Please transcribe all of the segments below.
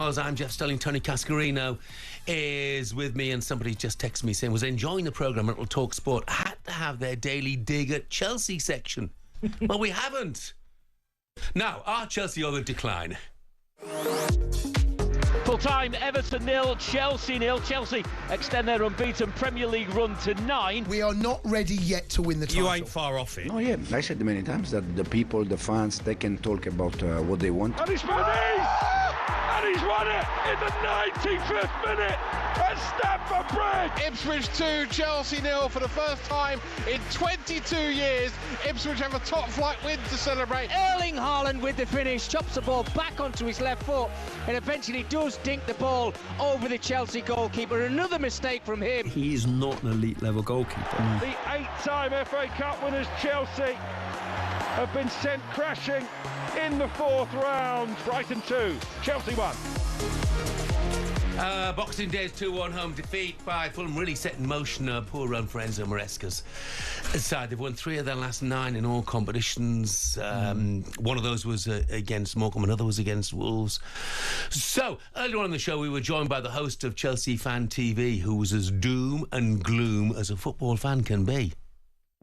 I'm Jeff Stelling. Tony Cascarino is with me, and somebody just texted me saying was enjoying the programme at talkSPORT. Had to have their daily dig at Chelsea section. Well, we haven't. Now, are Chelsea on the decline? Full time, Everton 0, Chelsea 0. Chelsea extend their unbeaten Premier League run to 9. We are not ready yet to win the title. You ain't far off it. Oh yeah, I said many times that the people, the fans, they can talk about what they want. And he's won it! And he's won it in the 95th minute at Stamford Bridge! Ipswich 2, Chelsea 0 for the first time in 22 years. Ipswich have a top flight win to celebrate. Erling Haaland with the finish, chops the ball back onto his left foot and eventually does dink the ball over the Chelsea goalkeeper. Another mistake from him. He's not an elite level goalkeeper. The 8-time FA Cup winners Chelsea have been sent crashing in the fourth round. Brighton 2, Chelsea 1. Boxing Day's 2-1 home defeat by Fulham really set in motion a poor run for Enzo Maresca's side. They've won 3 of their last 9 in all competitions. One of those was against Morecambe, another was against Wolves. So, earlier on in the show, we were joined by the host of Chelsea Fan TV, who was as doom and gloom as a football fan can be.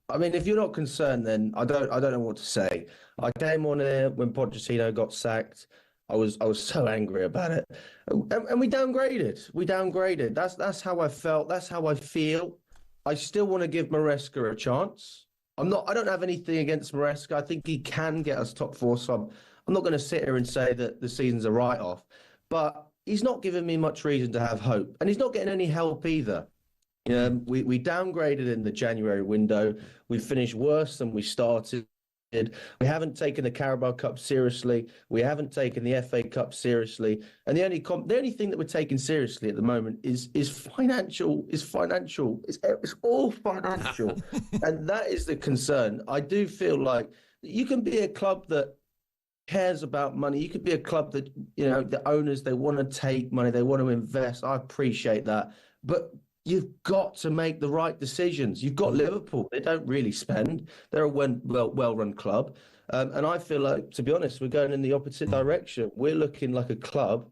I mean, if you're not concerned, then I don't know what to say. I came on here when Pochettino got sacked. I was so angry about it, and we downgraded. That's how I felt. That's how I feel. I still want to give Maresca a chance. I don't have anything against Maresca. I think he can get us top 4. So I'm not going to sit here and say that the season's a write-off. But he's not giving me much reason to have hope, and he's not getting any help either. We downgraded in the January window. We finished worse than we started. We haven't taken the Carabao Cup seriously. We haven't taken the FA Cup seriously. And the only thing that we're taking seriously at the moment is financial. It's all financial, and that is the concern. I do feel like you can be a club that cares about money. You could be a club that the owners, they want to take money, they want to invest. I appreciate that, but you've got to make the right decisions. You've got Liverpool. They don't really spend. They're a well-run club. And I feel like, to be honest, we're going in the opposite direction. We're looking like a club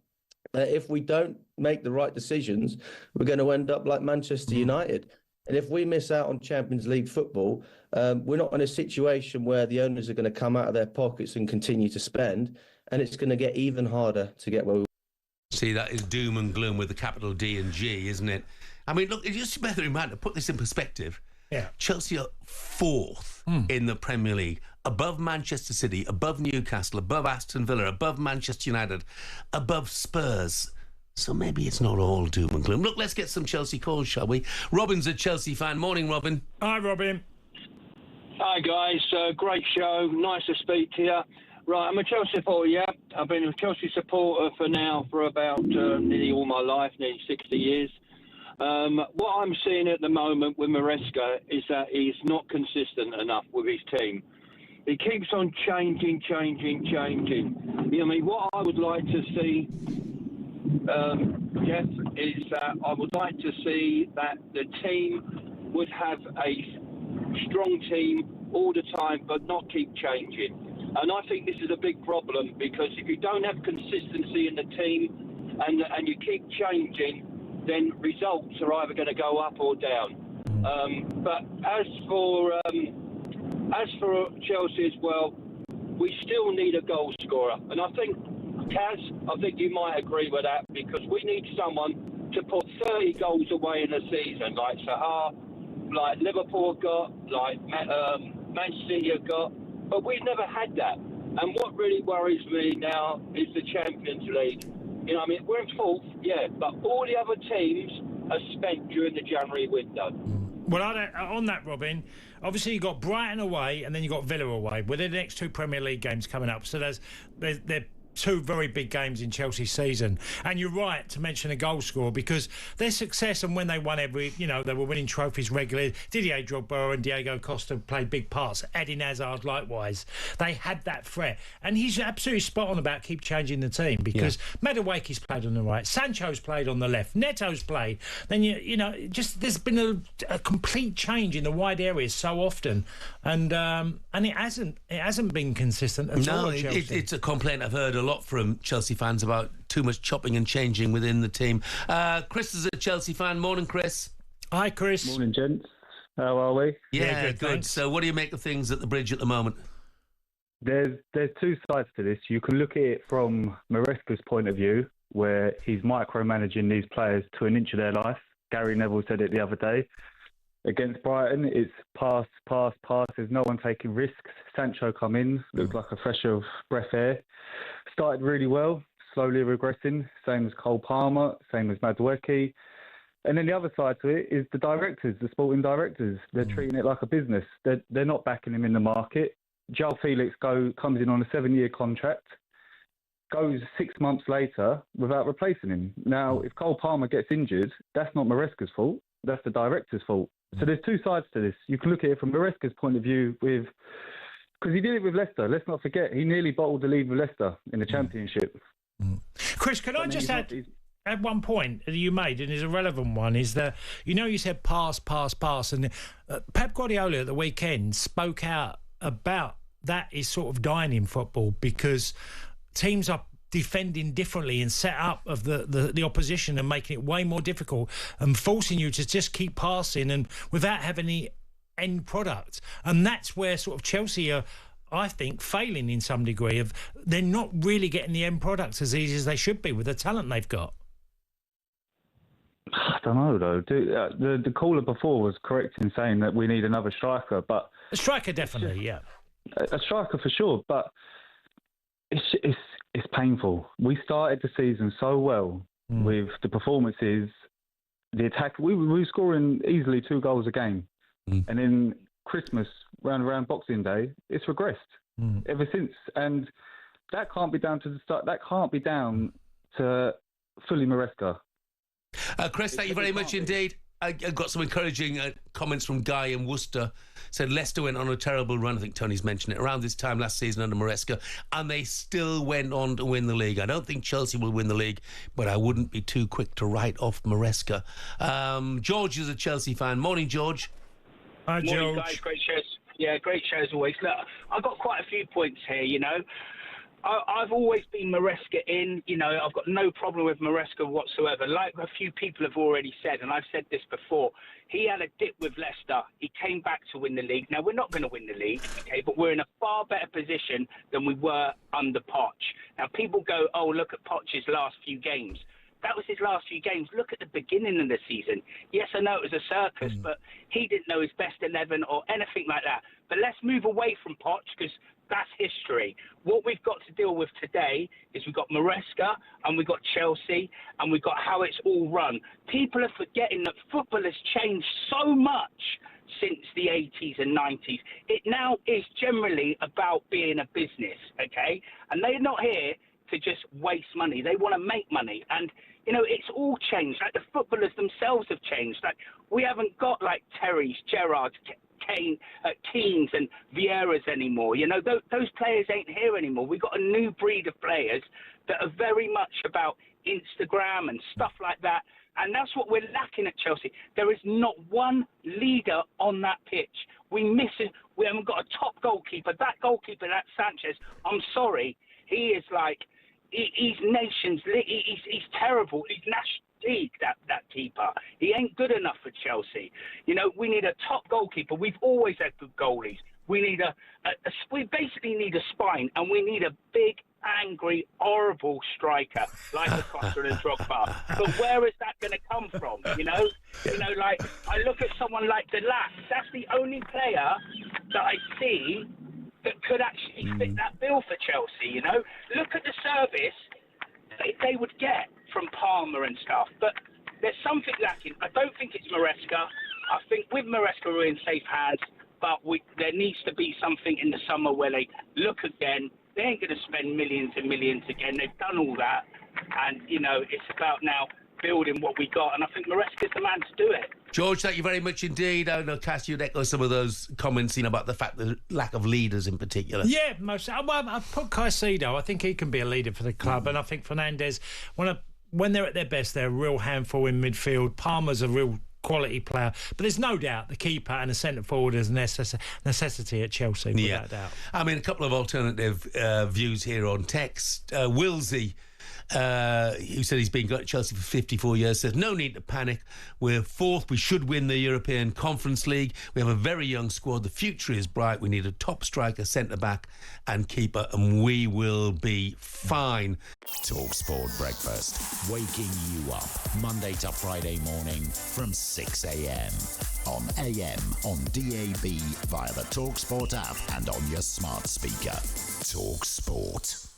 that if we don't make the right decisions, we're going to end up like Manchester United. And if we miss out on Champions League football, we're not in a situation where the owners are going to come out of their pockets and continue to spend. And it's going to get even harder to get where we want. See, that is doom and gloom with the capital D and G, isn't it? I mean, look, it's just better in mind to put this in perspective. Yeah. Chelsea are 4th in the Premier League, above Manchester City, above Newcastle, above Aston Villa, above Manchester United, above Spurs. So maybe it's not all doom and gloom. Look, let's get some Chelsea calls, shall we? Robin's a Chelsea fan. Morning, Robin. Hi, Robin. Hi, guys. Great show. Nice to speak to you. Right, I'm a Chelsea supporter, yeah. I've been a Chelsea supporter for about nearly all my life, nearly 60 years. What I'm seeing at the moment with Maresca is that he's not consistent enough with his team. He keeps on changing. What I would like to see, Jeff, is that I would like to see that the team would have a strong team all the time, but not keep changing. And I think this is a big problem, because if you don't have consistency in the team and you keep changing, then results are either going to go up or down. But as for Chelsea as well, we still need a goal scorer. And I think, Kaz, I think you might agree with that, because we need someone to put 30 goals away in a season, like Sahar, like Liverpool got, like Man City have got. But we've never had that. And what really worries me now is the Champions League. We're in 4th, yeah, but all the other teams are spent during the January window. Well, on that, Robin, obviously you've got Brighton away and then you've got Villa away. Well, they're the next 2 Premier League games coming up. So they're 2 very big games in Chelsea's season. And you're right to mention a goal scorer, because their success, and when they won they were winning trophies regularly. Didier Drogba and Diego Costa played big parts. Eden Hazard likewise. They had that threat. And he's absolutely spot on about keep changing the team, because Madueke's played on the right, Sancho's played on the left, Neto's played. Then, just there's been a complete change in the wide areas so often. And it hasn't been consistent at all. No, it's a complaint I've heard a lot from Chelsea fans about too much chopping and changing within the team. Chris is a Chelsea fan. Morning, Chris. Hi, Chris. Morning, gents. How are we? Yeah, good. So what do you make of things at the Bridge at the moment? There's two sides to this. You can look at it from Maresca's point of view, where he's micromanaging these players to an inch of their life. Gary Neville said it the other day. Against Brighton, it's pass, pass, pass. There's no one taking risks. Sancho come in, looked like a fresh of breath air. Started really well, slowly regressing. Same as Cole Palmer, same as Madueke. And then the other side to it is the directors, the sporting directors. They're treating it like a business. They're not backing him in the market. João Felix comes in on a 7-year contract, goes 6 months later without replacing him. Now, if Cole Palmer gets injured, that's not Maresca's fault. That's the director's fault. So there's two sides to this. You can look at it from Maresca's point of view because he did it with Leicester. Let's not forget, he nearly bottled the lead with Leicester in the Championship. Chris, can I just add one point that you made, and is a relevant one, is that, you said pass, pass, pass, and Pep Guardiola at the weekend spoke out about that is sort of dying in football because teams are defending differently and set up of the opposition and making it way more difficult and forcing you to just keep passing and without having the end product. And that's where sort of Chelsea are, I think, failing in some degree. They're not really getting the end product as easy as they should be with the talent they've got. I don't know, though. The caller before was correct in saying that we need another striker, but... A striker, definitely, yeah. A striker for sure, but it's painful. We started the season so well with the performances, the attack. We were scoring easily 2 goals a game. And then Christmas, around Boxing Day, it's regressed ever since. And that can't be down to the start. That can't be down to fully Maresca. Chris, thank you very much indeed. I got some encouraging comments from Guy in Worcester. Said Leicester went on a terrible run. I think Tony's mentioned it around this time last season under Maresca, and they still went on to win the league. I don't think Chelsea will win the league, but I wouldn't be too quick to write off Maresca. George is a Chelsea fan. Morning, George. Hi, George. Morning, guys. Great shows. Yeah, great show as always. Look, I've got quite a few points here. I've always been Maresca in. I've got no problem with Maresca whatsoever. Like a few people have already said, and I've said this before, he had a dip with Leicester. He came back to win the league. Now, we're not going to win the league, okay, but we're in a far better position than we were under Poch. Now, people go, oh, look at Poch's last few games. That was his last few games. Look at the beginning of the season. Yes, I know it was a circus, but he didn't know his best 11 or anything like that. But let's move away from Poch because that's history. What we've got to deal with today is we've got Maresca and we've got Chelsea and we've got how it's all run. People are forgetting that football has changed so much since the 80s and 90s. It now is generally about being a business, okay? And they're not here to just waste money. They want to make money. And, it's all changed. Like, the footballers themselves have changed. Like, we haven't got, like, Terry's, Gerrard's, Keanes and Vieiras anymore. Those players ain't here anymore. We've got a new breed of players that are very much about Instagram and stuff like that. And that's what we're lacking at Chelsea. There is not one leader on that pitch. We haven't got a top goalkeeper. That goalkeeper, that Sanchez, I'm sorry, he is like, he's nations, he's terrible. He's national league, that keeper. He ain't good enough for Chelsea. We need a top goalkeeper. We've always had good goalies. We need we basically need a spine, and we need a big, angry, horrible striker like a Costa and Drogba. But where is that going to come from? Like, I look at someone like Delac. That's the only player that I see that could actually fit that bill for Chelsea. Look at the service they would get from Palmer and stuff, but there's something lacking. I don't think it's Maresca. I think with Maresca we're in safe hands, but there needs to be something in the summer where they look again. They ain't going to spend millions and millions again. They've done all that, and it's about now building what we got, and I think Maresca's the man to do it. George, thank you very much indeed. I know, Cass, you'd echo some of those comments about the fact the lack of leaders in particular. Yeah, I put Caicedo. I think he can be a leader for the club, and I think Fernandes, when they're at their best, they're a real handful in midfield. Palmer's a real quality player. But there's no doubt the keeper and the centre forward is a necessity at Chelsea, without doubt. I mean, a couple of alternative views here on text. Willsey, who said he's been at Chelsea for 54 years, says no need to panic. We're fourth. We should win the European Conference League. We have a very young squad. The future is bright. We need a top striker, centre-back and keeper, and we will be fine. talkSPORT Breakfast, waking you up Monday to Friday morning from 6 a.m. on AM, on DAB, via the talkSPORT app and on your smart speaker. talkSPORT.